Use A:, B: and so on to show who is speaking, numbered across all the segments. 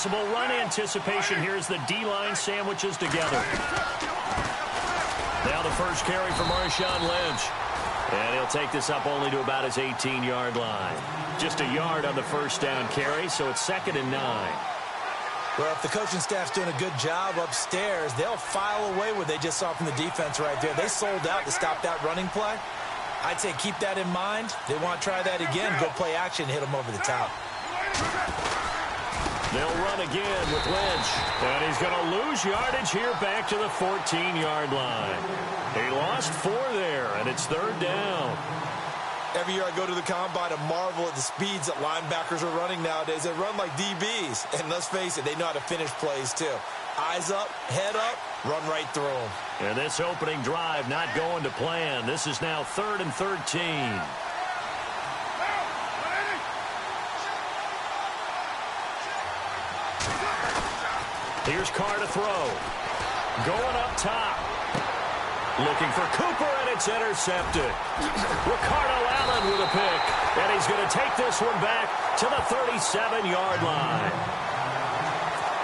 A: possible run anticipation here as the D-line sandwiches together. Now the first carry for Marshawn Lynch. And he'll take this up only to about his 18-yard line. Just a yard on the first down carry, so it's 2nd and 9.
B: Well, if the coaching staff's doing a good job upstairs, they'll file away what they just saw from the defense right there. They sold out to stop that running play. I'd say keep that in mind. They want to try that again, go play action, hit them over the top.
A: They'll run again with Lynch. And he's going to lose yardage here back to the 14-yard line. He lost 4 there, and it's 3rd down.
B: Every year I go to the combine and marvel at the speeds that linebackers are running nowadays. They run like DBs. And let's face it, they know how to finish plays too. Eyes up, head up, run right through them.
A: And this opening drive not going to plan. This is now 3rd and 13. Here's Carr to throw. Going up top. Looking for Cooper, and it's intercepted. Ricardo Allen with a pick. And he's going to take this one back to the 37-yard line.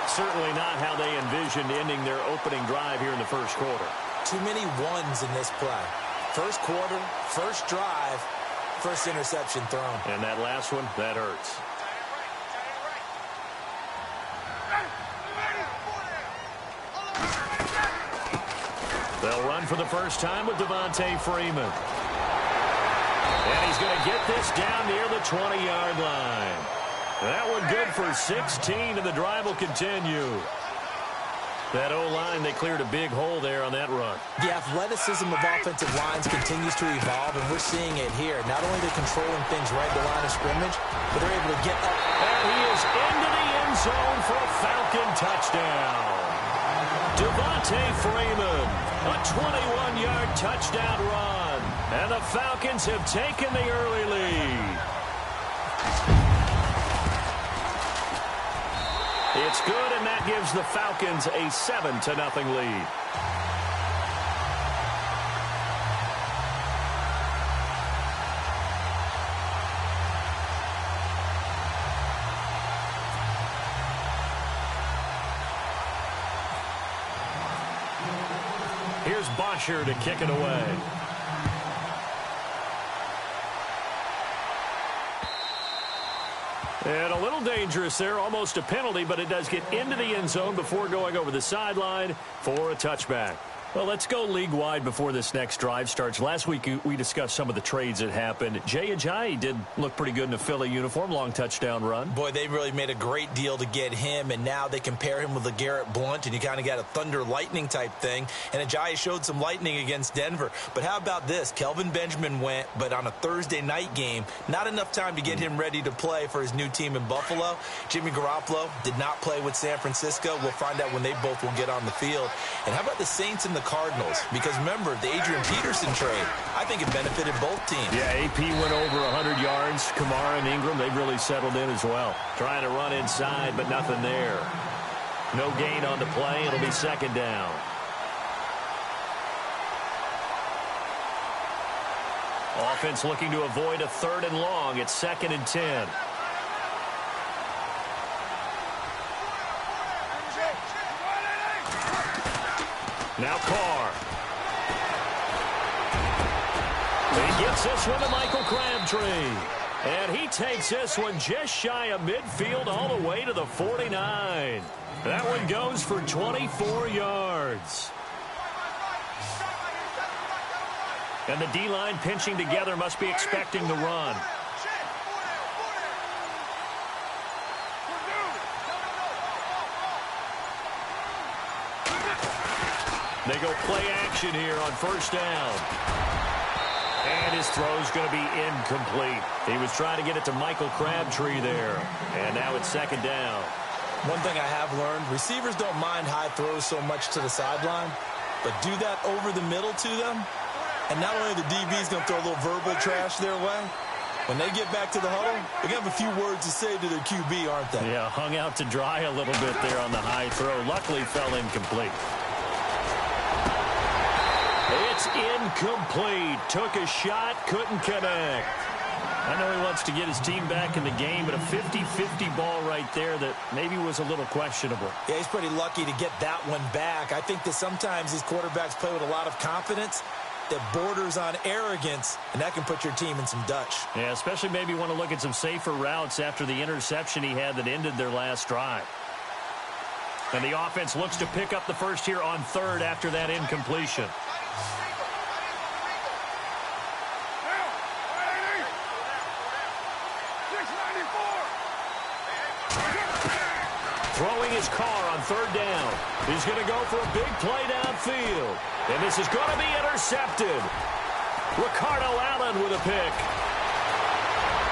A: Certainly not how they envisioned ending their opening drive here in the first quarter.
B: Too many ones in this play. First quarter, first drive, first interception thrown.
A: And that last one, that hurts. They'll run for the first time with Devontae Freeman. And he's going to get this down near the 20-yard line. That one good for 16, and the drive will continue. That O-line, they cleared a big hole there on that run.
B: The athleticism of offensive lines continues to evolve, and we're seeing it here. Not only are they controlling things right at the line of scrimmage, but they're able to get up.
A: And he is into the end zone for a Falcon touchdown. Devontae Freeman, a 21-yard touchdown run. And the Falcons have taken the early lead. It's good, and that gives the Falcons a 7-0 lead. Here's Bosher to kick it away. And a little dangerous there, almost a penalty, but it does get into the end zone before going over the sideline for a touchback. Well, let's go league-wide before this next drive starts. Last week, we discussed some of the trades that happened. Jay Ajayi did look pretty good in a Philly uniform, long touchdown run.
B: Boy, they really made a great deal to get him, and now they compare him with LeGarrette Blount, and you kind of got a thunder-lightning type thing. And Ajayi showed some lightning against Denver. But how about this? Kelvin Benjamin went, but on a Thursday night game, not enough time to get him ready to play for his new team in Buffalo. Jimmy Garoppolo did not play with San Francisco. We'll find out when they both will get on the field. And how about the Saints and the Cardinals? Because remember, the Adrian Peterson trade, I think it benefited both teams.
A: Yeah, AP went over 100 yards. Kamara and Ingram, they've really settled in as well. Trying to run inside, but nothing there. No gain on the play. It'll be 2nd down. Offense looking to avoid a 3rd and long. It's 2nd and 10. Now Carr. He gets this one to Michael Crabtree. And he takes this one just shy of midfield all the way to the 49. That one goes for 24 yards. And the D-line pinching together must be expecting the run. They go play action here on 1st down. And his throw's going to be incomplete. He was trying to get it to Michael Crabtree there. And now it's 2nd down.
B: One thing I have learned, receivers don't mind high throws so much to the sideline, but do that over the middle to them. And not only the DB's going to throw a little verbal trash their way, when they get back to the huddle, they're going to have a few words to say to their QB, aren't they?
A: Yeah, hung out to dry a little bit there on the high throw. Luckily fell incomplete. It's incomplete. Took a shot, couldn't connect. I know he wants to get his team back in the game, but a 50-50 ball right there that maybe was a little questionable.
B: Yeah, he's pretty lucky to get that one back. I think that sometimes these quarterbacks play with a lot of confidence that borders on arrogance, and that can put your team in some Dutch.
A: Yeah, especially maybe want to look at some safer routes after the interception he had that ended their last drive. And the offense looks to pick up the first here on third after that incompletion. Throwing his car on third down. He's going to go for a big play downfield. And this is going to be intercepted. Ricardo Allen with a pick.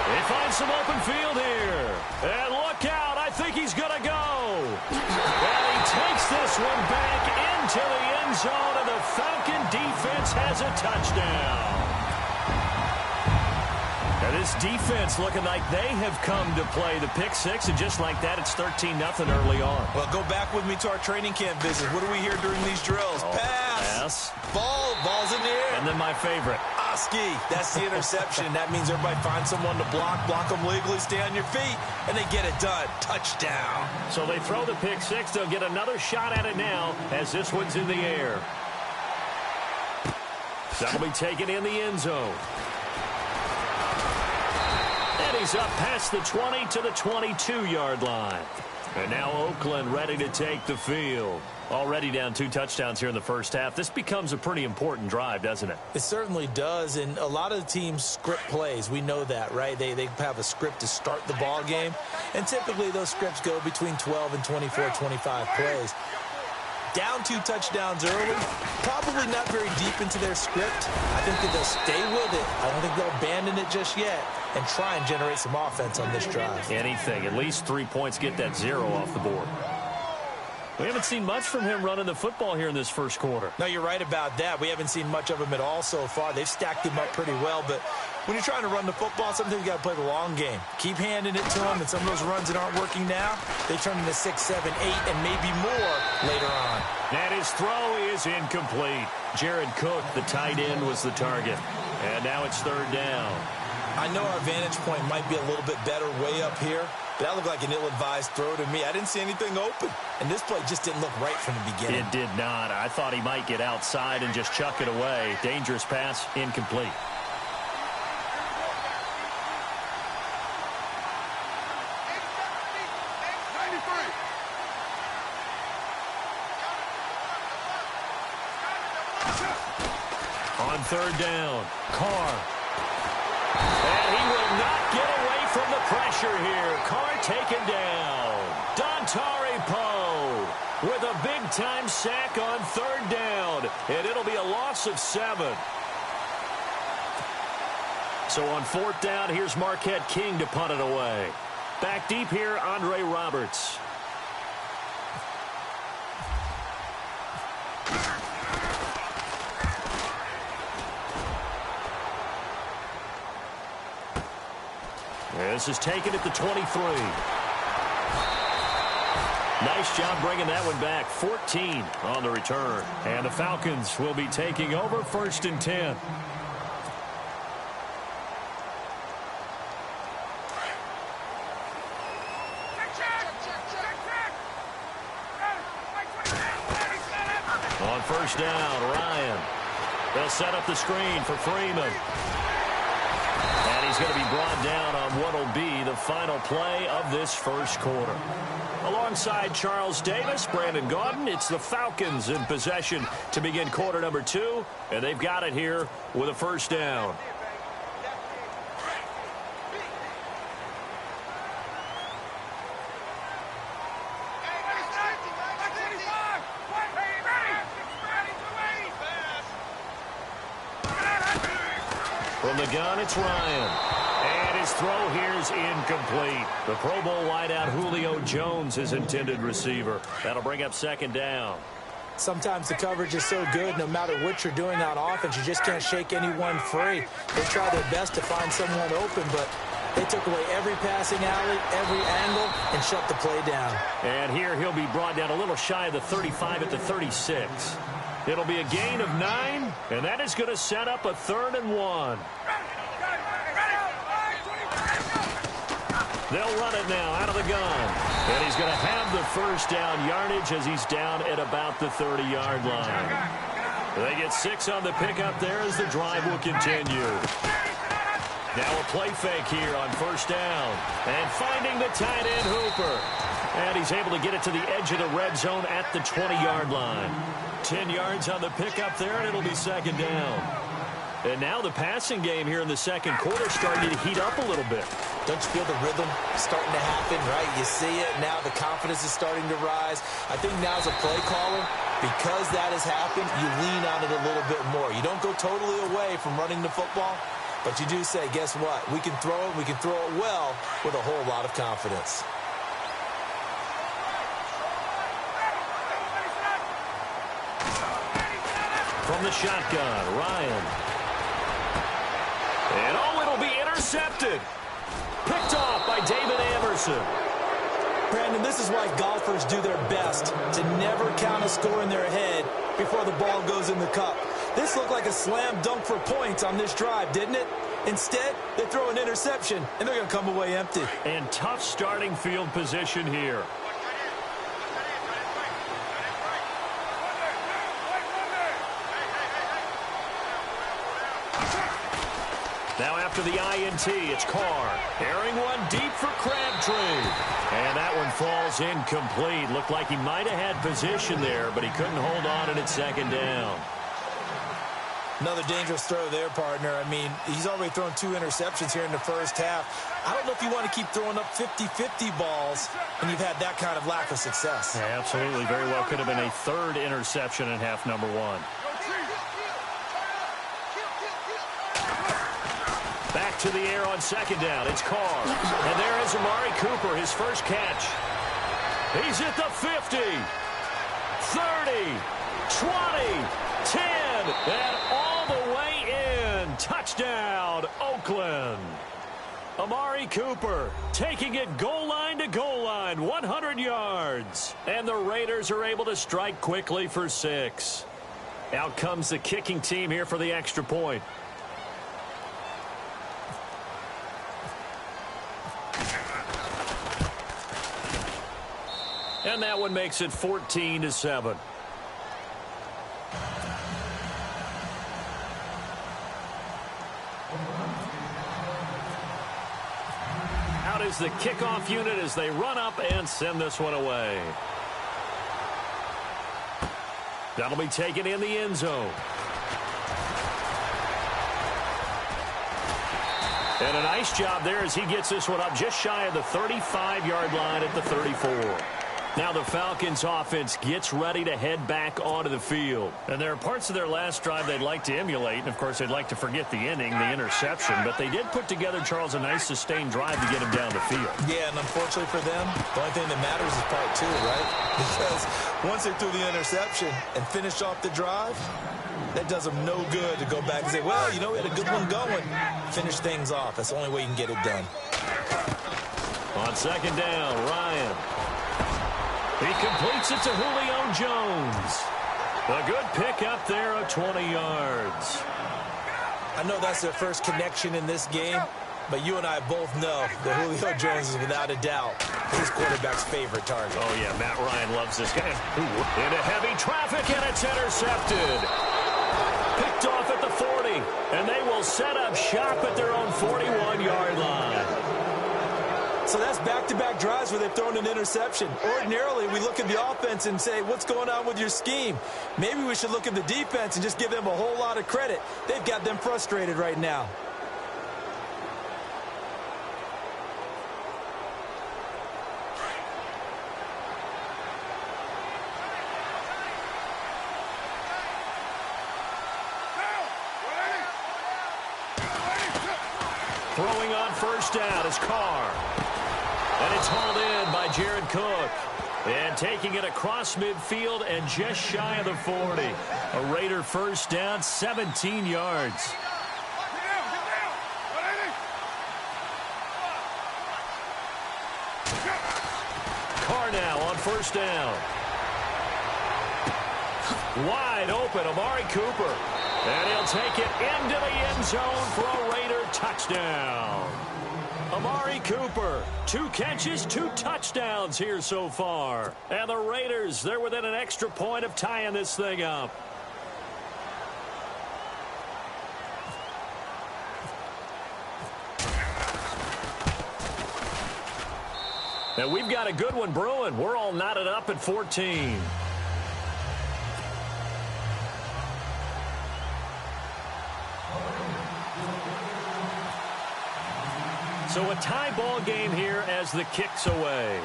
A: They find some open field here. And look out. I think he's going to go. And he takes this one back into the end zone, and the Falcon defense has a touchdown. Now this defense looking like they have come to play the pick six, and just like that, it's 13-0 early on.
B: Well, go back with me to our training camp visit. What do we hear during these drills? Pass. Ball's in the air.
A: And then my favorite.
B: Oski. That's the interception. That means everybody finds someone to block them legally, stay on your feet, and they get it done. Touchdown.
A: So they throw the pick six. They'll get another shot at it now as this one's in the air. That'll be taken in the end zone. And he's up past the 20 to the 22-yard line. And now Oakland ready to take the field. Already down 2 touchdowns here in the first half. This becomes a pretty important drive, doesn't it?
B: It certainly does, and a lot of the teams script plays. We know that, right? They have a script to start the ball game, and typically those scripts go between 12 and 24, 25 plays. Down 2 touchdowns early, probably not very deep into their script. I think that they'll stay with it. I don't think they'll abandon it just yet and try and generate some offense on this drive.
A: Anything. At least 3 points, get that 0 off the board. We haven't seen much from him running the football here in this first quarter.
B: No, you're right about that. We haven't seen much of him at all so far. They've stacked him up pretty well, but when you're trying to run the football, sometimes you got to play the long game. Keep handing it to him, and some of those runs that aren't working now, they turn into 6, 7, 8, and maybe more later on.
A: And his throw is incomplete. Jared Cook, the tight end, was the target. And now it's third down.
B: I know our vantage point might be a little bit better way up here, but that looked like an ill-advised throw to me. I didn't see anything open, and this play just didn't look right from the beginning.
A: It did not. I thought he might get outside and just chuck it away. Dangerous pass, incomplete. On third down, Carr. And he will not get away from the pressure here. Carr taken down. Dontari Poe with a big-time sack on third down. And it'll be a loss of 7. So on fourth down, here's Marquette King to punt it away. Back deep here, Andre Roberts. This is taken at the 23. Nice job bringing that one back. 14 on the return. And the Falcons will be taking over first and 10. On first down, Ryan. They'll set up the screen for Freeman. And he's going to be brought down on what will be the final play of this first quarter. Alongside Charles Davis, Brandon Gaudin, it's the Falcons in possession to begin quarter number 2. And they've got it here with a first down. From the gun, it's Ryan. And his throw here is incomplete. The Pro Bowl wideout Julio Jones, his intended receiver. That'll bring up second down.
B: Sometimes the coverage is so good, no matter what you're doing on offense, you just can't shake anyone free. They try their best to find someone open, but they took away every passing alley, every angle, and shut the play down.
A: And here he'll be brought down a little shy of the 35 at the 36. It'll be a gain of 9, and that is going to set up a 3rd and 1. They'll run it now out of the gun. And he's going to have the first down yardage as he's down at about the 30-yard line. They get 6 on the pickup there as the drive will continue. Now a play fake here on first down. And finding the tight end Hooper. And he's able to get it to the edge of the red zone at the 20-yard line. 10 yards on the pickup there, and it'll be second down. And now the passing game here in the second quarter starting to heat up a little bit.
B: Don't you feel the rhythm starting to happen, right? You see it. Now the confidence is starting to rise. I think now as a play caller, because that has happened, you lean on it a little bit more. You don't go totally away from running the football, but you do say, guess what? We can throw it. We can throw it well with a whole lot of confidence.
A: From the shotgun, Ryan. And it'll be intercepted. Picked off by David Anderson.
B: Brandon, this is why golfers do their best to never count a score in their head before the ball goes in the cup. This looked like a slam dunk for points on this drive, didn't it? Instead, they throw an interception, and they're going to come away empty.
A: And tough starting field position here. Now after the INT, it's Carr. Airing one deep for Crabtree. And that one falls incomplete. Looked like he might have had position there, but he couldn't hold on and it's second down.
B: Another dangerous throw there, partner. I mean, he's already thrown 2 interceptions here in the first half. I don't know if you want to keep throwing up 50-50 balls and you've had that kind of lack of success.
A: Yeah, absolutely. Very well could have been a 3rd interception in half number 1. Back to the air on second down. It's Carr. And there is Amari Cooper, his first catch. He's at the 50, 30, 20, 10, and all the way in. Touchdown, Oakland. Amari Cooper taking it goal line to goal line, 100 yards. And the Raiders are able to strike quickly for 6. Out comes the kicking team here for the extra point. And that one makes it 14-7. Out is the kickoff unit as they run up and send this one away. That'll be taken in the end zone. And a nice job there as he gets this one up just shy of the 35-yard line at the 34. Now the Falcons offense gets ready to head back onto the field. And there are parts of their last drive they'd like to emulate. And, of course, they'd like to forget the inning, the interception. But they did put together, Charles, a nice sustained drive to get him down the field.
B: Yeah, and unfortunately for them, the only thing that matters is part 2, right? Because once they threw the interception and finished off the drive, that does them no good to go back and say, well, you know, we had a good one going. Finish things off. That's the only way you can get it done.
A: On second down, Ryan. He completes it to Julio Jones. A good pick up there of 20 yards.
B: I know that's their first connection in this game, but you and I both know that Julio Jones is without a doubt his quarterback's favorite target.
A: Oh, yeah, Matt Ryan loves this guy. Into heavy traffic, and it's intercepted. Picked off at the 40, and they will set up shop at their own 41-yard line.
B: So that's back-to-back drives where they've thrown an interception. Ordinarily, we look at the offense and say, what's going on with your scheme? Maybe we should look at the defense and just give them a whole lot of credit. They've got them frustrated right now.
A: Throwing on first down is Carr. And it's hauled in by Jared Cook. And taking it across midfield and just shy of the 40. A Raider first down, 17 yards. Carr now on first down. Wide open, Amari Cooper. And he'll take it into the end zone for a Raider touchdown. Amari Cooper, 2 catches, 2 touchdowns here so far. And the Raiders, they're within an extra point of tying this thing up. And we've got a good one brewing. We're all knotted up at 14. So a tie ball game here as the kick's away.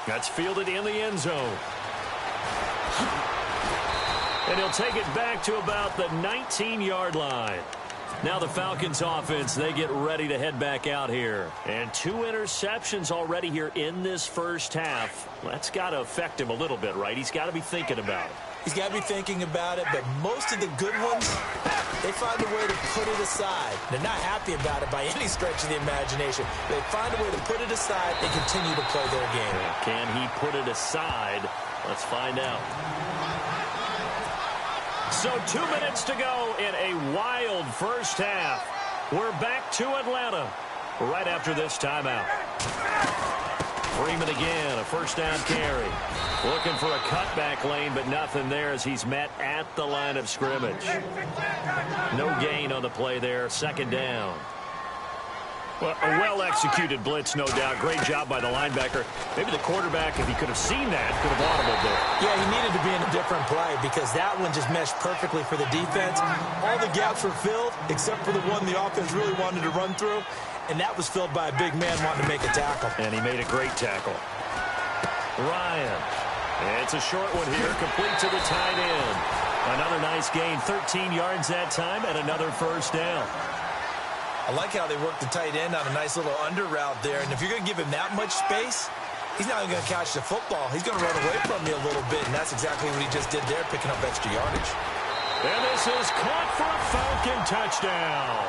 A: That's fielded in the end zone. And he'll take it back to about the 19-yard line. Now the Falcons offense, they get ready to head back out here. And 2 interceptions already here in this first half. That's got to affect him a little bit, right? He's got to be thinking about it.
B: He's got to be thinking about it, but most of the good ones, they find a way to put it aside. They're not happy about it by any stretch of the imagination. They find a way to put it aside and continue to play their game.
A: Can he put it aside? Let's find out. So 2 minutes to go in a wild first half. We're back to Atlanta right after this timeout. Freeman again, a first down carry. Looking for a cutback lane, but nothing there as he's met at the line of scrimmage. No gain on the play there, second down. Well, a well-executed blitz, no doubt. Great job by the linebacker. Maybe the quarterback, if he could have seen that, could have audibled there.
B: Yeah, he needed to be in a different play because that one just meshed perfectly for the defense. All the gaps were filled except for the one the offense really wanted to run through, and that was filled by a big man wanting to make a tackle.
A: And he made a great tackle. Ryan. It's a short one here, complete to the tight end. Another nice gain, 13 yards that time, and another first down.
B: I like how they work the tight end on a nice little under route there. And if you're going to give him that much space, he's not even going to catch the football. He's going to run away from you a little bit, and that's exactly what he just did there, picking up extra yardage.
A: And this is caught for a Falcon touchdown.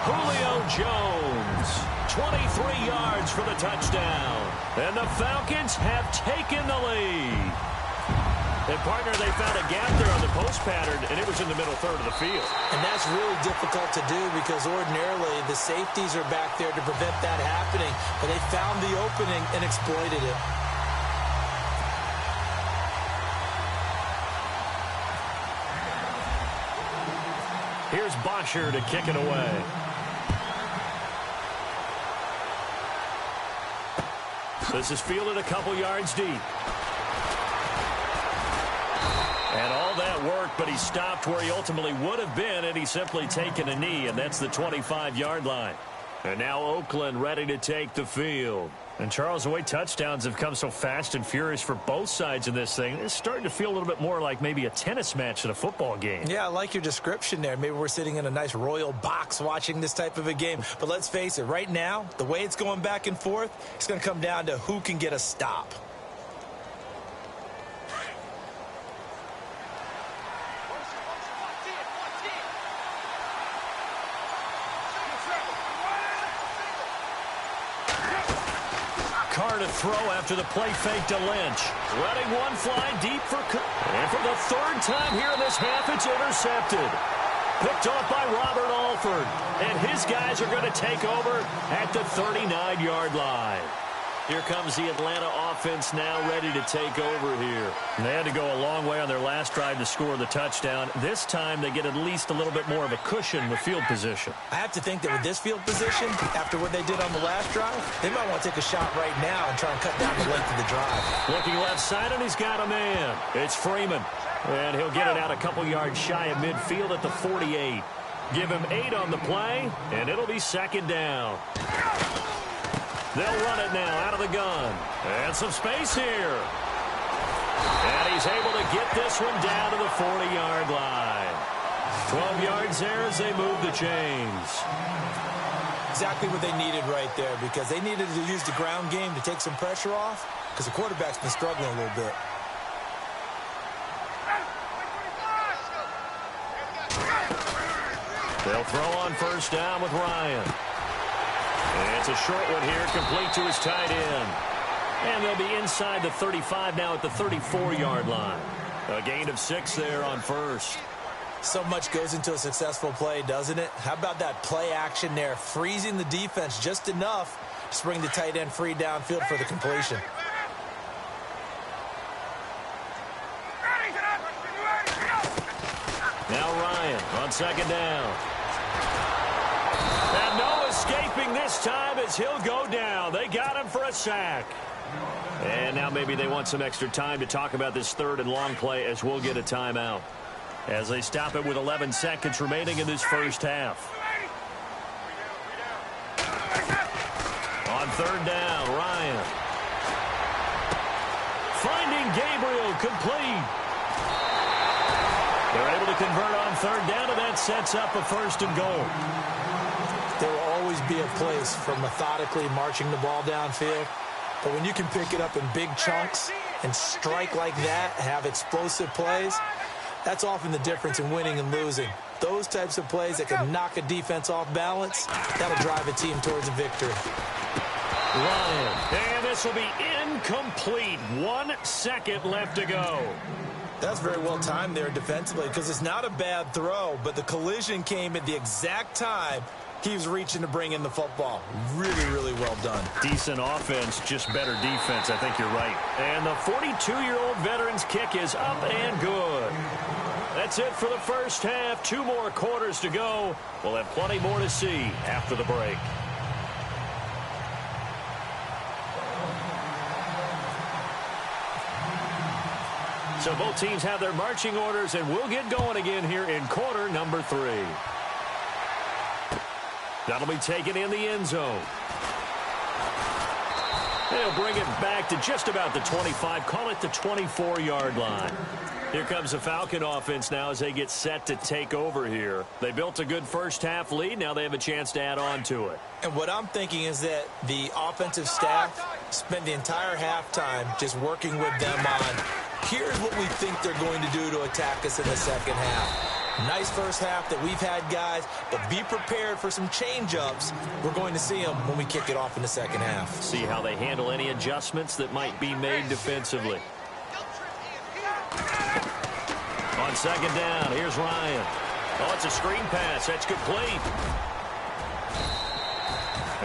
A: Julio Jones, 23 yards for the touchdown. And the Falcons have taken the lead. And, partner, they found a gap there on the post pattern, and it was in the middle third of the field.
B: And that's really difficult to do because ordinarily the safeties are back there to prevent that happening. But they found the opening and exploited it.
A: Here's Bosher to kick it away. This is fielded a couple yards deep. And all that work, but he stopped where he ultimately would have been, and he's simply taken a knee, and that's the 25-yard line. And now Oakland ready to take the field. And, Charles, the way touchdowns have come so fast and furious for both sides in this thing, it's starting to feel a little bit more like maybe a tennis match than a football game.
B: Yeah, I like your description there. Maybe we're sitting in a nice royal box watching this type of a game. But let's face it, right now, the way it's going back and forth, it's going to come down to who can get a stop.
A: Carr to throw after the play fake to Lynch. Letting one fly deep for and for the third time here in this half, it's intercepted. Picked off by Robert Alford. And his guys are going to take over at the 39-yard line. Here comes the Atlanta offense now ready to take over here. And they had to go a long way on their last drive to score the touchdown. This time they get at least a little bit more of a cushion with field position.
B: I have to think that with this field position, after what they did on the last drive, they might want to take a shot right now and try and cut down the length of the drive.
A: Looking left side, and he's got a man. It's Freeman. And he'll get it out a couple yards shy of midfield at the 48. Give him 8 on the play, and it'll be second down. They'll run it now out of the gun. And some space here. And he's able to get this one down to the 40-yard line. 12 yards there as they move the chains.
B: Exactly what they needed right there because they needed to use the ground game to take some pressure off because the quarterback's been struggling a little bit.
A: They'll throw on first down with Ryan. And it's a short one here, complete to his tight end. And they'll be inside the 35 now at the 34-yard line. A gain of 6 there on first.
B: So much goes into a successful play, doesn't it? How about that play action there, freezing the defense just enough to bring the tight end free downfield for the completion.
A: Now Ryan on second down. And no escaping this time as he'll go down. They got him for a sack. And now maybe they want some extra time to talk about this third and long play as we'll get a timeout. As they stop it with 11 seconds remaining in this first half. On third down, Ryan. Finding Gabriel, complete. They're able to convert on third down, and that sets up a first and goal.
B: There will always be a place for methodically marching the ball downfield. But when you can pick it up in big chunks and strike like that, have explosive plays, that's often the difference in winning and losing. Those types of plays that can knock a defense off balance, that'll drive a team towards a victory.
A: Ryan, and this will be incomplete. 1 second left to go.
B: That's very well timed there defensively because it's not a bad throw, but the collision came at the exact time he was reaching to bring in the football. Really, really well done.
A: Decent offense, just better defense. I think you're right. And the 42-year-old veteran's kick is up and good. That's it for the first half. 2 more quarters to go. We'll have plenty more to see after the break. So both teams have their marching orders, and we'll get going again here in quarter number 3. That'll be taken in the end zone. They'll bring it back to just about the 25, call it the 24-yard line. Here comes the Falcon offense now as they get set to take over here. They built a good first half lead. Now they have a chance to add on to it.
B: And what I'm thinking is that the offensive staff spent the entire halftime just working with them on, here's what we think they're going to do to attack us in the second half. Nice first half that we've had, guys, but be prepared for some change-ups. We're going to see them when we kick it off in the second half.
A: See how they handle any adjustments that might be made defensively. On second down, here's Ryan. Oh, it's a screen pass. That's complete.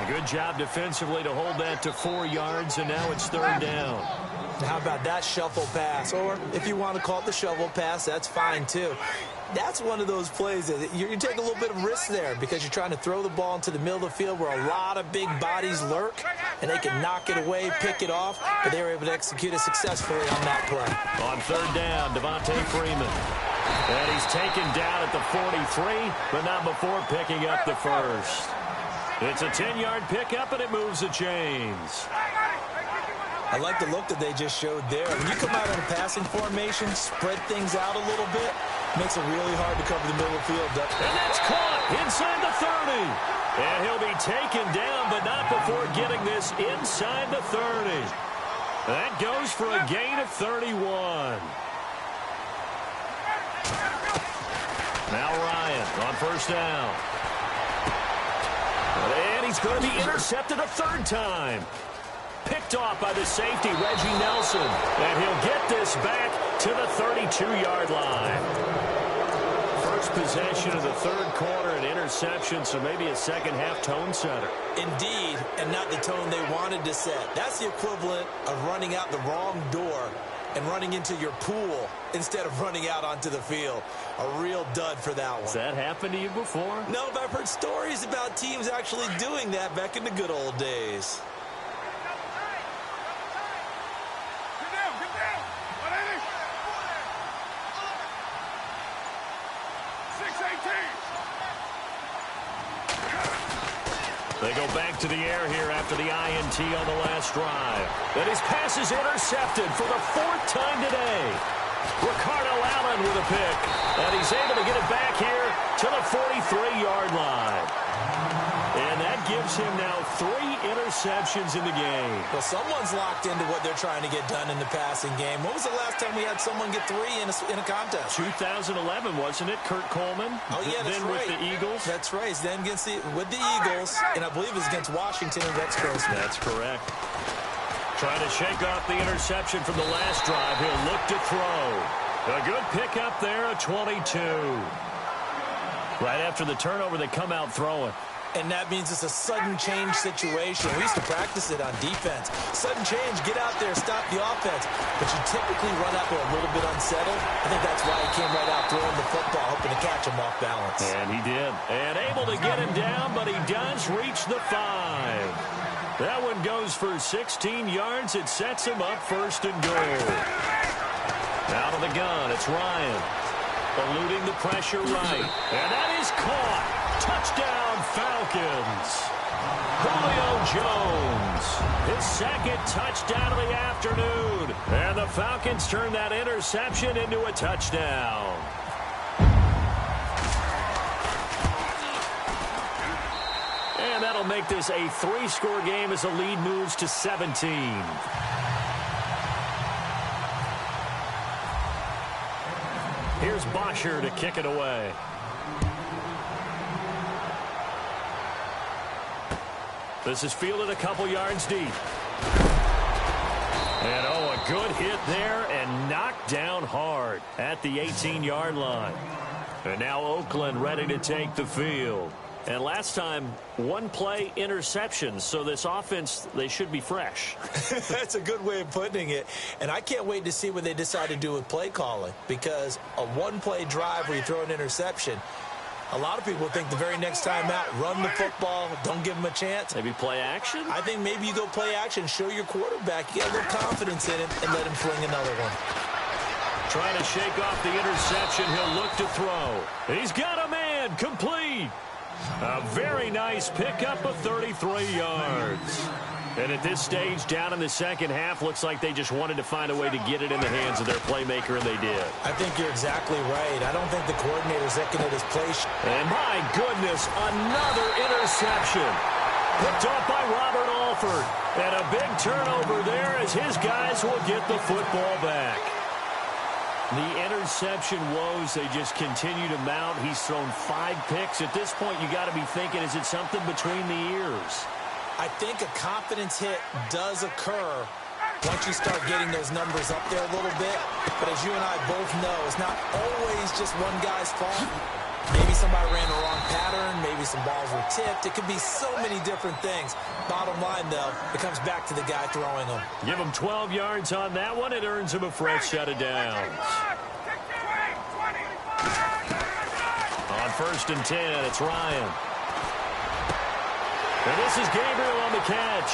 A: A good job defensively to hold that to 4 yards, and now it's third down.
B: How about that shuffle pass? Or if you want to call it the shovel pass, that's fine too. That's one of those plays that you take a little bit of risk there because you're trying to throw the ball into the middle of the field where a lot of big bodies lurk, and they can knock it away, pick it off, but they were able to execute it successfully on that play.
A: On third down, Devontae Freeman. And he's taken down at the 43, but not before picking up the first. It's a 10-yard pickup, and it moves the chains.
B: I like the look that they just showed there. When you come out in a passing formation, spread things out a little bit, makes it really hard to cover the middle of the field.
A: And that's caught inside the 30. And he'll be taken down, but not before getting this inside the 30. That goes for a gain of 31. Now Ryan on first down. And he's going to be intercepted a third time. Picked off by the safety, Reggie Nelson. And he'll get this back to the 32-yard line. First possession of the third quarter, an interception, so maybe a second-half tone setter.
B: Indeed, and not the tone they wanted to set. That's the equivalent of running out the wrong door and running into your pool instead of running out onto the field. A real dud for that one.
A: Has that happened to you before?
B: No, but I've heard stories about teams actually doing that back in the good old days.
A: They go back to the air here after the INT on the last drive. And his pass is intercepted for the 4th time today. Ricardo Allen with a pick. And he's able to get it back here to the 43-yard line. And that gives him now 3 interceptions in the game.
B: Well, someone's locked into what they're trying to get done in the passing game. When was the last time we had someone get 3 in a contest?
A: 2011, wasn't it? Kurt Coleman.
B: Oh, yeah, that's
A: then
B: right.
A: With the Eagles.
B: That's right. Then with the Eagles, and I believe it was against Washington and Rex Grossman.
A: That's correct. Trying to shake off the interception from the last drive. He'll look to throw. A good pickup there, a 22. Right after the turnover, they come out throwing.
B: And that means it's a sudden change situation. We used to practice it on defense. Sudden change, get out there, stop the offense. But you typically run out there a little bit unsettled. I think that's why he came right out throwing the football, hoping to catch him off balance.
A: And he did. And able to get him down, but he does reach the 5. That one goes for 16 yards. It sets him up first and goal. Out of the gun, it's Ryan. Eluding the pressure right. And that is caught. Touchdown, Falcons. Julio Jones, his second touchdown of the afternoon. And the Falcons turn that interception into a touchdown. And that'll make this a 3-score game as the lead moves to 17. Here's Bosher to kick it away. This is fielded a couple yards deep. And, oh, a good hit there and knocked down hard at the 18-yard line. And now Oakland ready to take the field. And last time, one play interception. So this offense, they should be fresh.
B: That's a good way of putting it. And I can't wait to see what they decide to do with play calling. Because a one-play drive where you throw an interception, a lot of people think the very next time out, run the football, don't give him a chance.
A: Maybe play action?
B: I think maybe you go play action, show your quarterback, get a little confidence in him, and let him fling another one.
A: Trying to shake off the interception, he'll look to throw. He's got a man, complete. A very nice pickup of 33 yards. And at this stage, down in the second half, looks like they just wanted to find a way to get it in the hands of their playmaker, and they did.
B: I think you're exactly right. I don't think the coordinator's looking at his play.
A: And my goodness, another interception. Picked off by Robert Alford. And a big turnover there as his guys will get the football back. The interception woes, they just continue to mount. He's thrown 5 picks. At this point, you got to be thinking, is it something between the ears?
B: I think a confidence hit does occur once you start getting those numbers up there a little bit. But as you and I both know, it's not always just one guy's fault. Maybe somebody ran the wrong pattern. Maybe some balls were tipped. It could be so many different things. Bottom line, though, it comes back to the guy throwing them.
A: Give him 12 yards on that one. It earns him a fresh set of downs. On 1st and 10, it's Ryan. And this is Gabriel on the catch.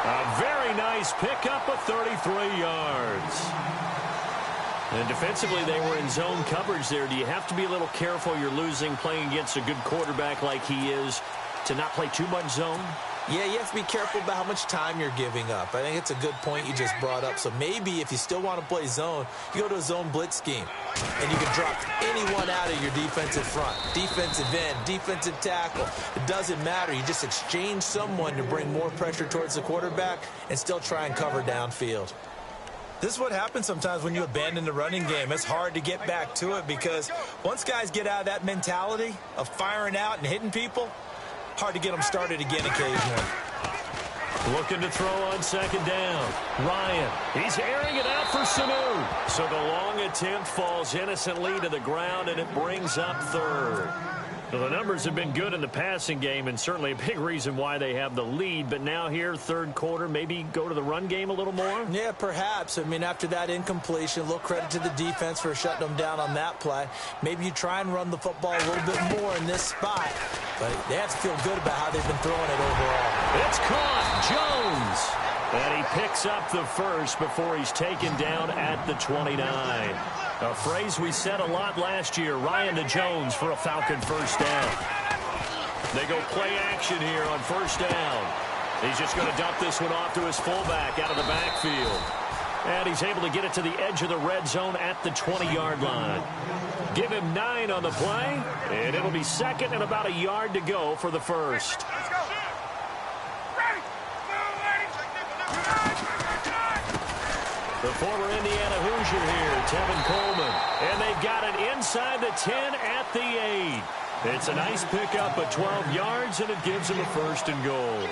A: A very nice pickup of 33 yards. And defensively, they were in zone coverage there. Do you have to be a little careful? You're losing, playing against a good quarterback like he is, to not play too much zone?
B: Yeah, you have to be careful about how much time you're giving up. I think it's a good point you just brought up. So maybe if you still want to play zone, you go to a zone blitz scheme. And you can drop anyone out of your defensive front. Defensive end, defensive tackle. It doesn't matter. You just exchange someone to bring more pressure towards the quarterback and still try and cover downfield. This is what happens sometimes when you abandon the running game. It's hard to get back to it because once guys get out of that mentality of firing out and hitting people, hard to get them started again occasionally.
A: Looking to throw on 2nd down. Ryan, he's airing it out for Sanu. So the long attempt falls innocently to the ground, and it brings up 3rd. Well, the numbers have been good in the passing game, and certainly a big reason why they have the lead. But now here, 3rd quarter, maybe go to the run game a little more?
B: Yeah, perhaps. I mean, after that incompletion, a little credit to the defense for shutting them down on that play. Maybe you try and run the football a little bit more in this spot. But they have to feel good about how they've been throwing it overall.
A: It's caught. Jones. And he picks up the first before he's taken down at the 29. A phrase we said a lot last year, Ryan to Jones for a Falcon 1st down. They go play action here on 1st down. He's just going to dump this one off to his fullback out of the backfield. And he's able to get it to the edge of the red zone at the 20-yard line. Give him 9 on the play, and it'll be 2nd and about a yard to go for the 1st. The former Indiana Hoosier here, Tevin Coleman. And they've got it inside the 10 at the 8. It's a nice pickup of 12 yards, and it gives them a 1st and goal.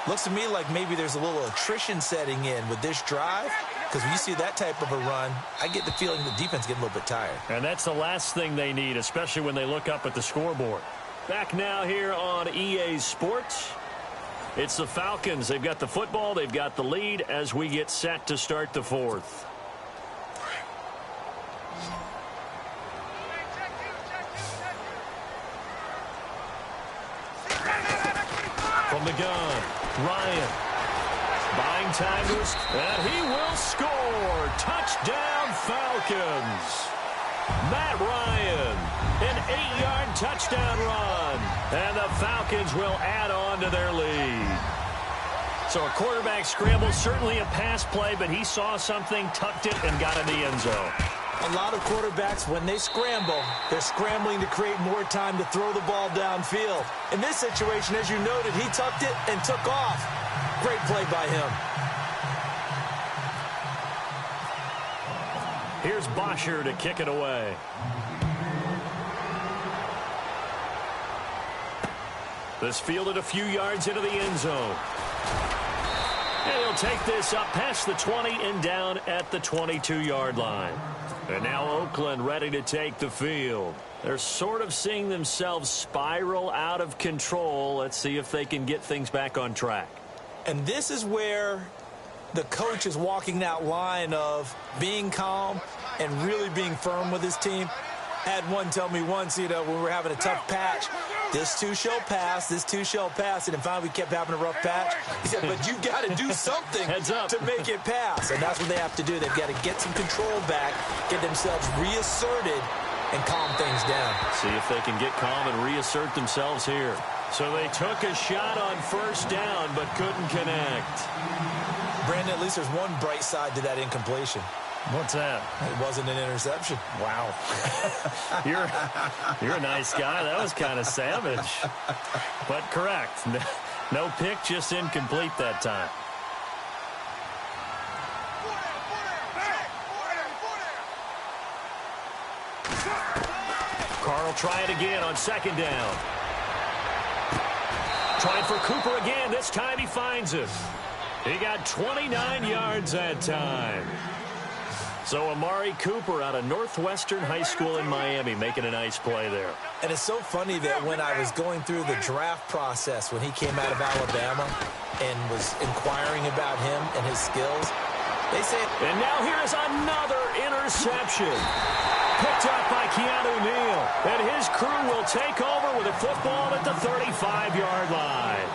B: Looks to me like maybe there's a little attrition setting in with this drive. because when you see that type of a run, I get the feeling the defense getting a little bit tired.
A: And that's the last thing they need, especially when they look up at the scoreboard. Back now here on EA Sports. It's the Falcons. They've got the football. They've got the lead as we get set to start the fourth. From the gun, Ryan. Buying time to his, and he will score. Touchdown, Falcons. Matt Ryan, an 8-yard touchdown run. And the Falcons will add on to their lead. So a quarterback scramble, certainly a pass play, but he saw something, tucked it, and got in the end zone.
B: A lot of quarterbacks, when they scramble, they're scrambling to create more time to throw the ball downfield. In this situation, as you noted, he tucked it and took off. Great play by him.
A: Here's Bosher to kick it away. This fielded a few yards into the end zone. And he'll take this up past the 20 and down at the 22-yard line. And now Oakland ready to take the field. They're sort of seeing themselves spiral out of control. Let's see if they can get things back on track.
B: And this is where the coach is walking that line of being calm and really being firm with his team. Had one tell me once, when we were having a tough patch, this too shall pass, this too shall pass. And finally we kept having a rough patch. He said, but you've got to do something to make it pass. And that's what they have to do. They've got to get some control back, get themselves reasserted, and calm things down.
A: See if they can get calm and reassert themselves here. So they took a shot on first down, but couldn't connect.
B: Brandon, at least there's one bright side to that incompletion.
A: What's that?
B: It wasn't an interception.
A: Wow. You're a nice guy. That was kind of savage. But correct. No pick, just incomplete that time. Carl try it again on second down. Trying for Cooper again. This time he finds him. He got 29 yards that time. So Amari Cooper out of Northwestern High School in Miami making a nice play there.
B: And it's so funny that when I was going through the draft process when he came out of Alabama and was inquiring about him and his skills, they said...
A: And now here is another interception. Picked up by Keanu Neal. And his crew will take over with a football at the 35-yard line.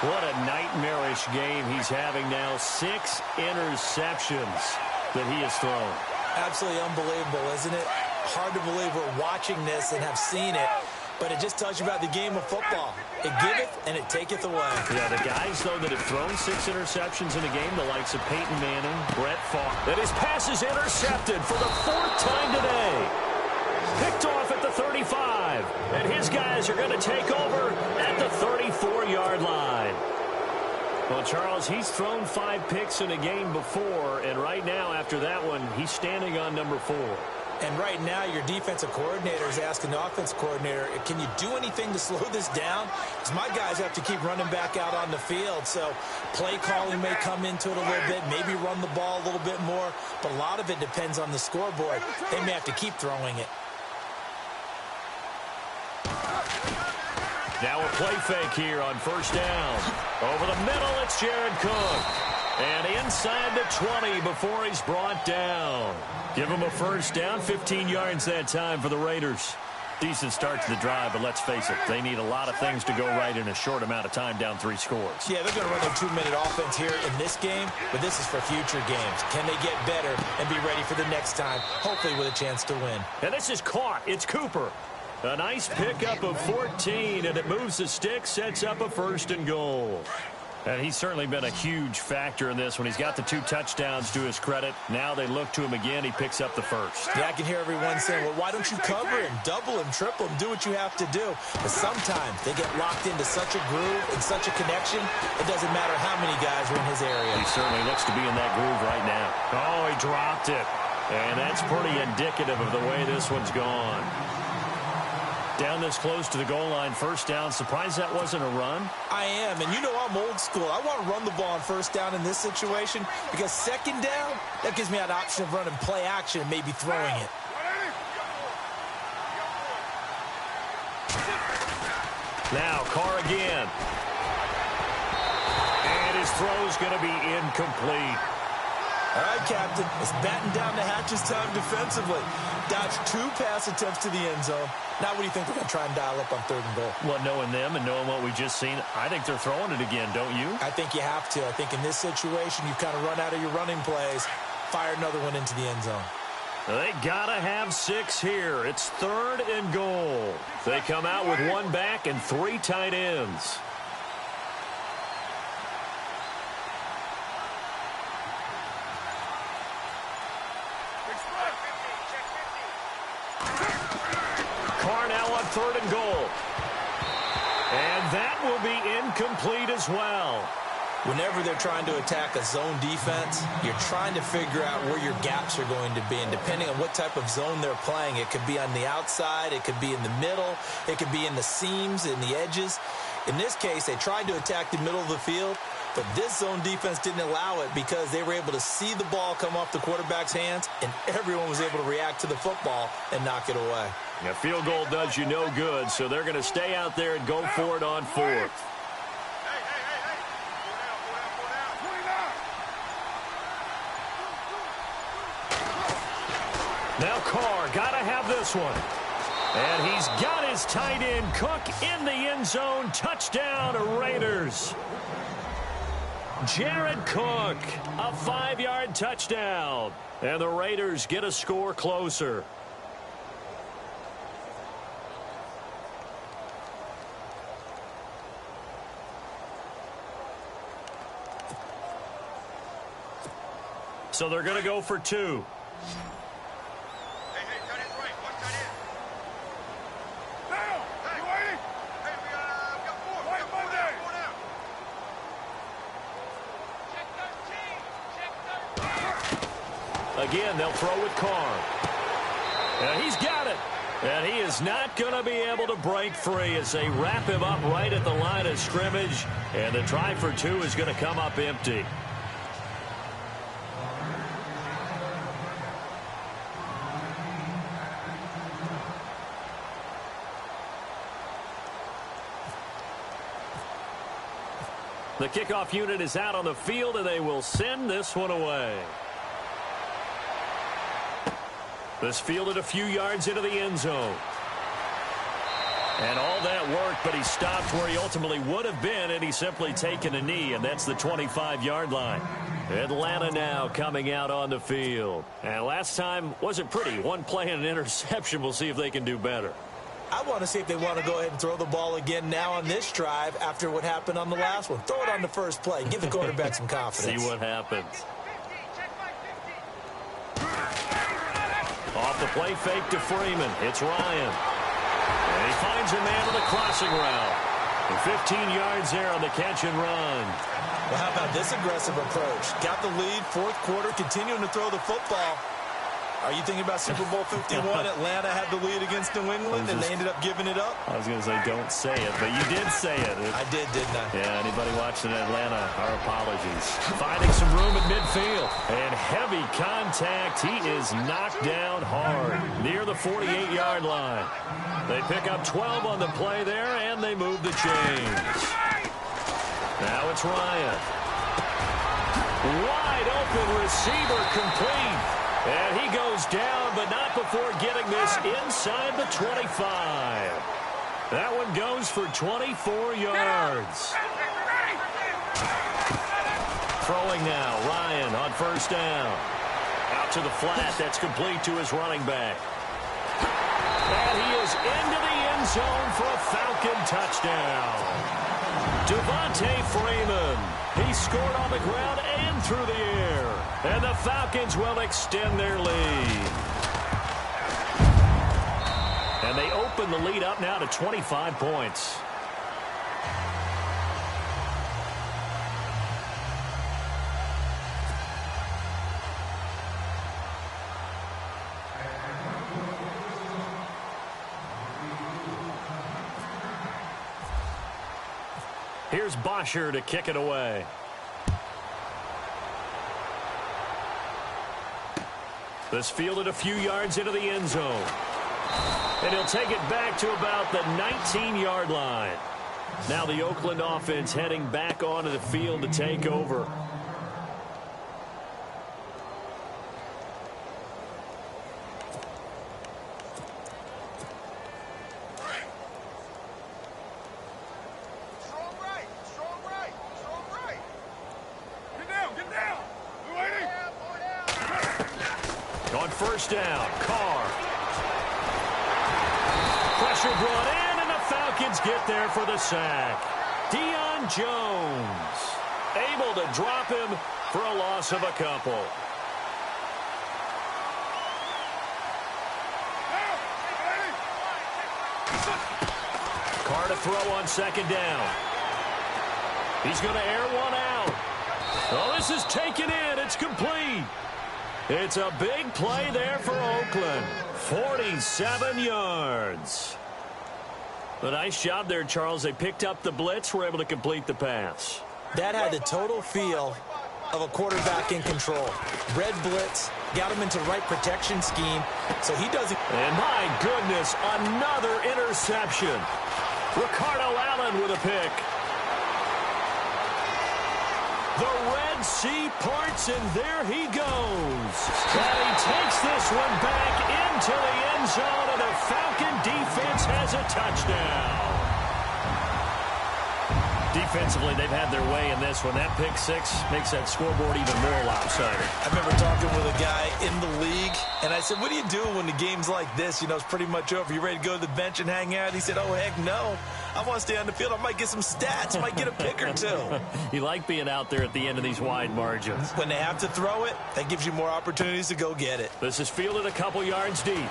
A: What a nightmarish game he's having now. 6 interceptions that he has thrown.
B: Absolutely unbelievable, isn't it? Hard to believe we're watching this and have seen it, but it just tells you about the game of football. It giveth and it taketh away.
A: Yeah, the guys, though, that have thrown 6 interceptions in a game, the likes of Peyton Manning, Brett Favre. And his pass is intercepted for the 4th time today. Picked off at the 35, and his guys are going to take over at the 34-yard line. Well, Charles, he's thrown 5 picks in a game before, and right now, after that one, he's standing on number 4.
B: And right now, your defensive coordinator is asking the offensive coordinator, can you do anything to slow this down? Because my guys have to keep running back out on the field. So play calling may come into it a little bit, maybe run the ball a little bit more. But a lot of it depends on the scoreboard. They may have to keep throwing it.
A: Now a play fake here on first down. Over the middle, it's Jared Cook. And inside the 20 before he's brought down. Give him a first down, 15 yards that time for the Raiders. Decent start to the drive, but let's face it, they need a lot of things to go right in a short amount of time, down 3 scores.
B: Yeah, they're going to run their 2-minute offense here in this game, but this is for future games. Can they get better and be ready for the next time, hopefully with a chance to win?
A: And this is caught. It's Cooper. A nice pickup of 14, and it moves the stick, sets up a 1st and goal. And he's certainly been a huge factor in this when he's got the 2 touchdowns to his credit. Now they look to him again. He picks up the 1st.
B: Yeah, I can hear everyone saying, well, why don't you cover him, double him, triple him, do what you have to do. But sometimes they get locked into such a groove and such a connection, it doesn't matter how many guys are in his area.
A: He certainly looks to be in that groove right now. Oh, he dropped it. And that's pretty indicative of the way this one's gone. Down this close to the goal line, first down. Surprised that wasn't a run?
B: I am, and you know I'm old school. I want to run the ball on first down in this situation because second down, that gives me an option of running play action and maybe throwing it.
A: Now Carr again. And his throw's going to be incomplete.
B: All right, Captain. It's batten down the hatches time defensively. Dodged 2 pass attempts to the end zone. Now what do you think they're going to try and dial up on 3rd and goal?
A: Well, knowing them and knowing what we just seen, I think they're throwing it again, don't you?
B: I think you have to. I think in this situation, you've kind of run out of your running plays. Fire another one into the end zone.
A: They got to have 6 here. It's 3rd and goal. They come out with 1 back and 3 tight ends. Carr now on 3rd and goal. And that will be incomplete as well.
B: Whenever they're trying to attack a zone defense, you're trying to figure out where your gaps are going to be. And depending on what type of zone they're playing, it could be on the outside, it could be in the middle, it could be in the seams, in the edges. In this case, they tried to attack the middle of the field, but this zone defense didn't allow it because they were able to see the ball come off the quarterback's hands, and everyone was able to react to the football and knock it away.
A: A field goal does you no good, so they're going to stay out there and go for it on 4th. Now Carr got to have this one. And he's got his tight end, Cook, in the end zone. Touchdown, Raiders. Jared Cook, a 5-yard touchdown. And the Raiders get a score closer. So they're going to go for 2. Again, they'll throw with Carr. And he's got it. And he is not going to be able to break free as they wrap him up right at the line of scrimmage. And the try for 2 is going to come up empty. The kickoff unit is out on the field, and they will send this one away. This fielded a few yards into the end zone. And all that work, but he stopped where he ultimately would have been, and he's simply taken a knee, and that's the 25-yard line. Atlanta now coming out on the field. And last time wasn't pretty. 1 play and an interception. We'll see if they can do better.
B: I want to see if they want to go ahead and throw the ball again now on this drive after what happened on the last one. Throw it on the first play. Give the quarterback some confidence.
A: See what happens. Off the play fake to Freeman. It's Ryan. And he finds a man with a crossing route. And 15 yards there on the catch and run.
B: Well, how about this aggressive approach? Got the lead, 4th quarter, continuing to throw the football. Are you thinking about Super Bowl 51? Atlanta had the lead against New England, and they ended up giving it up?
A: I was going to say don't say it, but you did say it.
B: I did, didn't I?
A: Yeah, anybody watching Atlanta, our apologies. Finding some room at midfield. And heavy contact. He is knocked down hard near the 48-yard line. They pick up 12 on the play there, and they move the chains. Now it's Ryan. Wide open receiver complete. And he goes down, but not before getting this inside the 25. That one goes for 24 yards. Throwing now, Ryan on first down. Out to the flat, that's complete to his running back. And he is into the end zone for a Falcon touchdown. Devontae Freeman. He scored on the ground and through the air. And the Falcons will extend their lead. And they open the lead up now to 25 points. Here's Bosher to kick it away. This fielded a few yards into the end zone. And he'll take it back to about the 19-yard line. Now the Oakland offense heading back onto the field to take over. On first down, Carr. Pressure brought in, and the Falcons get there for the sack. Deion Jones able to drop him for a loss of a couple. Carr to throw on second down. He's going to air one out. Oh, this is taken in. It's complete. It's a big play there for Oakland. 47 yards. A nice job there, Charles. They picked up the blitz, were able to complete the pass.
B: That had the total feel of a quarterback in control. Red blitz, got him into the right protection scheme, so he doesn't.
A: And my goodness, another interception. Ricardo Allen with a pick. The Red Sea parts, and there he goes. And he takes this one back into the end zone, and the Falcon defense has a touchdown. Defensively, they've had their way in this one. That pick six makes that scoreboard even more lopsided.
B: I remember talking with a guy in the league, and I said, what do you do when the game's like this? You know, it's pretty much over. You ready to go to the bench and hang out? He said, oh, heck no. I want to stay on the field. I might get some stats. I might get a pick or two.
A: You like being out there at the end of these wide margins.
B: When they have to throw it, that gives you more opportunities to go get it.
A: This is fielded a couple yards deep.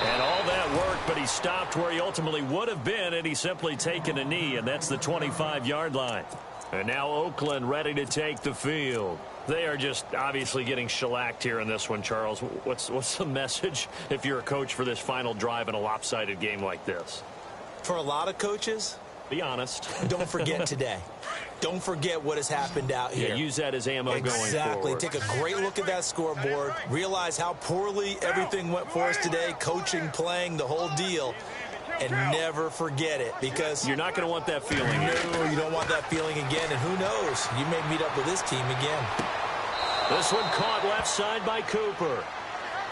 A: And all that work, but he stopped where he ultimately would have been, and he's simply taken a knee, and that's the 25-yard line. And now Oakland ready to take the field. They are just obviously getting shellacked here in this one, Charles. What's the message if you're a coach for this final drive in a lopsided game like this?
B: For a lot of coaches,
A: be honest.
B: Don't forget today. Don't forget what has happened out here.
A: Yeah, use that as ammo going forward.
B: Exactly. Take a great look at that scoreboard. Realize how poorly everything went for us today. Coaching, playing, the whole deal. And never forget it, because
A: you're not going to want that feeling.
B: No, you don't want that feeling again. And who knows? You may meet up with this team again.
A: This one caught left side by Cooper.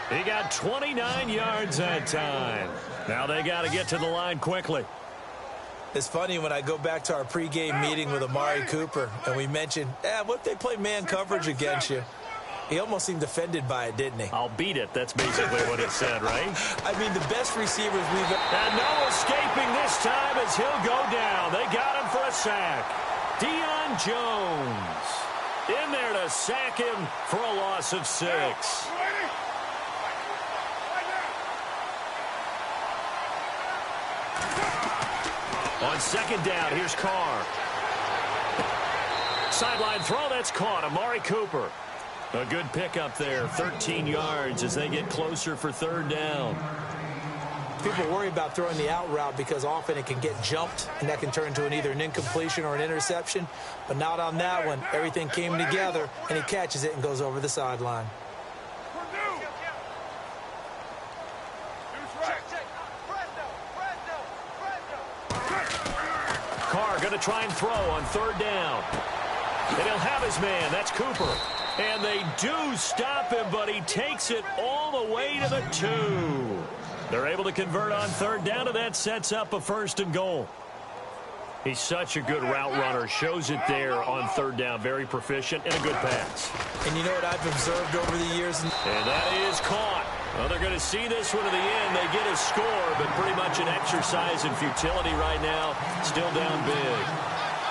A: He got 29 yards that time. Now they got to get to the line quickly.
B: It's funny when I go back to our pregame meeting with Amari Cooper, and we mentioned, what if they play man coverage against you? He almost seemed offended by it, didn't he?
A: I'll beat it. That's basically what he said, right?
B: I mean, the best receivers we've ever...
A: And no escaping this time as he'll go down. They got him for a sack. Deion Jones in there to sack him for a loss of 6. On second down, here's Carr. Sideline throw, that's caught. Amari Cooper. A good pickup there, 13 yards as they get closer for third down.
B: People worry about throwing the out route because often it can get jumped, and that can turn into either an incompletion or an interception. But not on that one. Everything came together, and he catches it and goes over the sideline.
A: Carr going to try and throw on third down. And he'll have his man. That's Cooper. And they do stop him, but he takes it all the way to the 2. They're able to convert on third down, and that sets up a 1st and goal. He's such a good route runner. Shows it there on third down. Very proficient and a good pass.
B: And you know what I've observed over the years?
A: And that is caught. Well, they're going to see this one to the end. They get a score, but pretty much an exercise in futility right now. Still down big.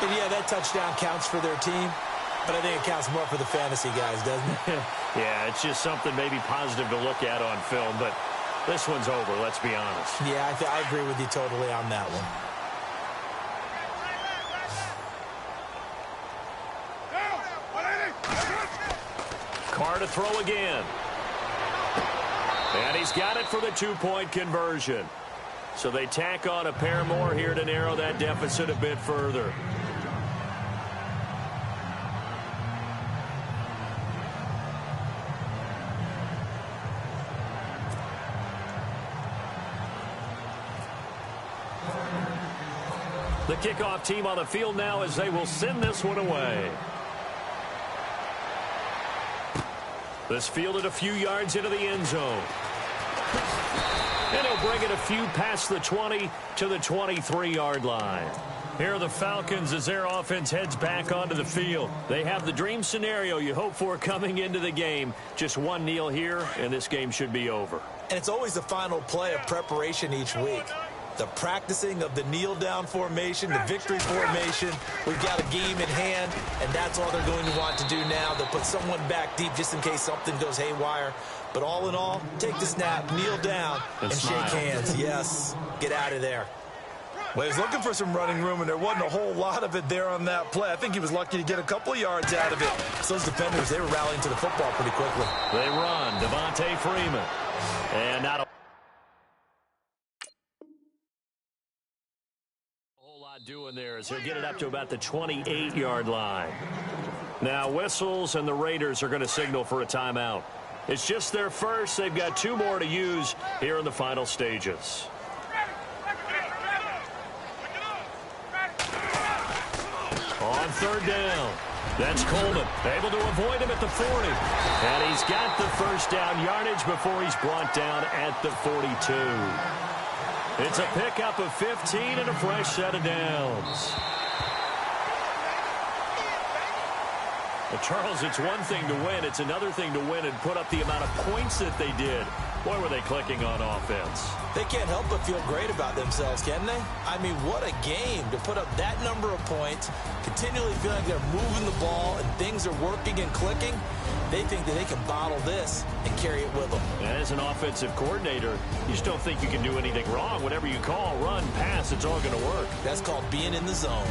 B: And yeah, that touchdown counts for their team, but I think it counts more for the fantasy guys, doesn't it?
A: Yeah, it's just something maybe positive to look at on film, but this one's over, let's be honest.
B: Yeah, I agree with you totally on that one.
A: Carr to throw again. And he's got it for the 2-point conversion. So they tack on a pair more here to narrow that deficit a bit further. The kickoff team on the field now as they will send this one away. This fielded a few yards into the end zone. And he'll bring it a few past the 20 to the 23-yard line. Here are the Falcons as their offense heads back onto the field. They have the dream scenario you hope for coming into the game. Just one kneel here, and this game should be over.
B: And it's always the final play of preparation each week. The practicing of the kneel-down formation, the victory formation. We've got a game in hand, and that's all they're going to want to do now. They'll put someone back deep just in case something goes haywire. But all in all, take the snap, kneel down, and shake hands. Yes, get out of there.
C: Well, he was looking for some running room, and there wasn't a whole lot of it there on that play. I think he was lucky to get a couple of yards out of it.
B: So those defenders, they were rallying to the football pretty quickly.
A: They run, Devontae Freeman. And not a whole lot doing there as he'll get it up to about the 28-yard line. Now whistles, and the Raiders are going to signal for a timeout. It's just their first. They've got two more to use here in the final stages. On third down, that's Coleman, able to avoid him at the 40. And he's got the first down yardage before he's brought down at the 42. It's a pickup of 15 and a fresh set of downs. Well, Charles, it's one thing to win. It's another thing to win and put up the amount of points that they did. Boy, were they clicking on offense.
B: They can't help but feel great about themselves, can they? I mean, what a game to put up that number of points, continually feeling like they're moving the ball and things are working and clicking. They think that they can bottle this and carry it with them.
A: And as an offensive coordinator, you just don't think you can do anything wrong. Whatever you call, run, pass, it's all going to work.
B: That's called being in the zone.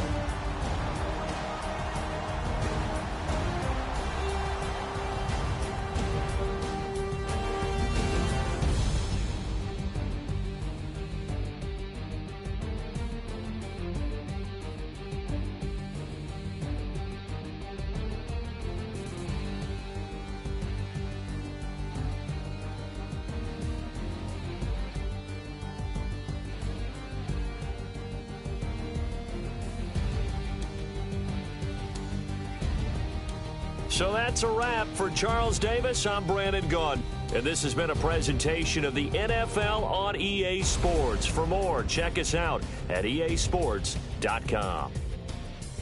A: So that's a wrap for Charles Davis. I'm Brandon Gaudin, and this has been a presentation of the NFL on EA Sports. For more, check us out at easports.com.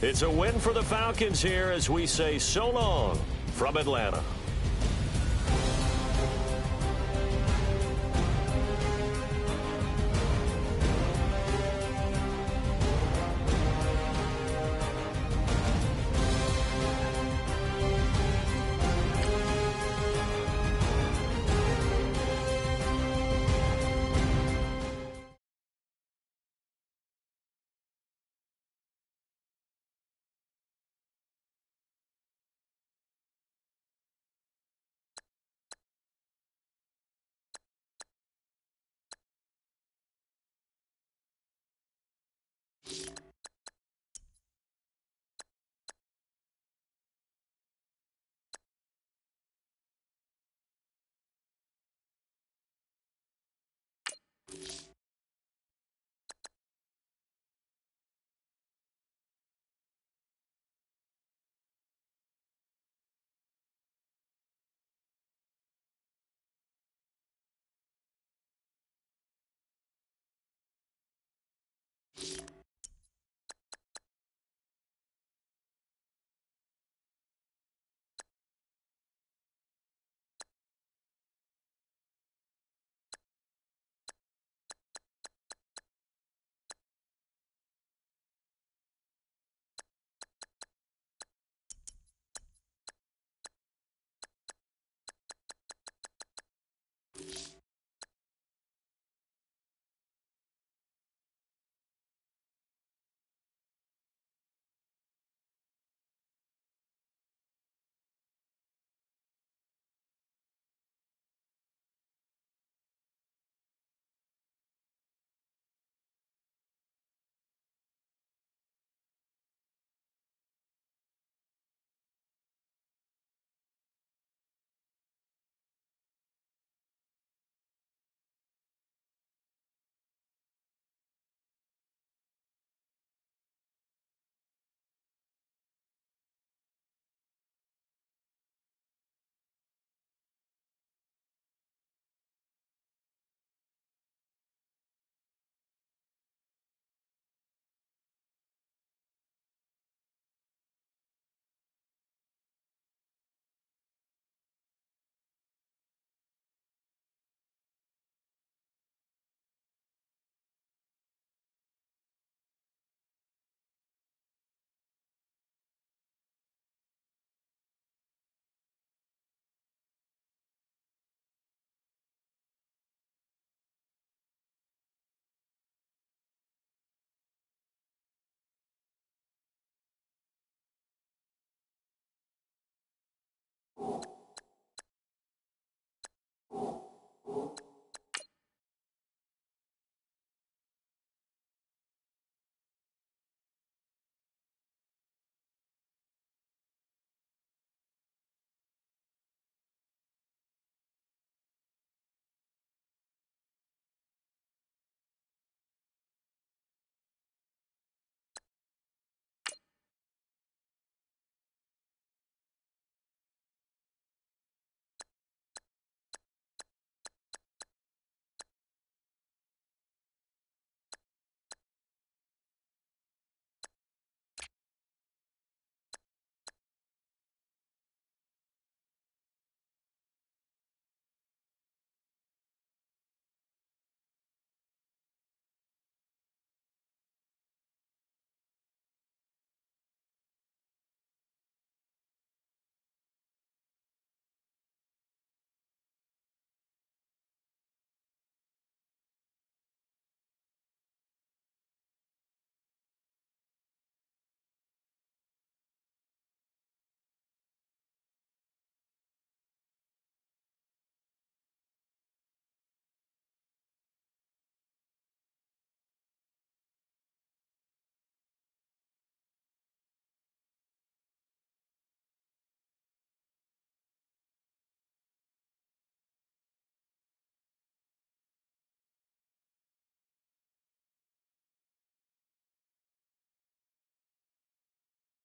A: It's a win for the Falcons here as we say so long from Atlanta.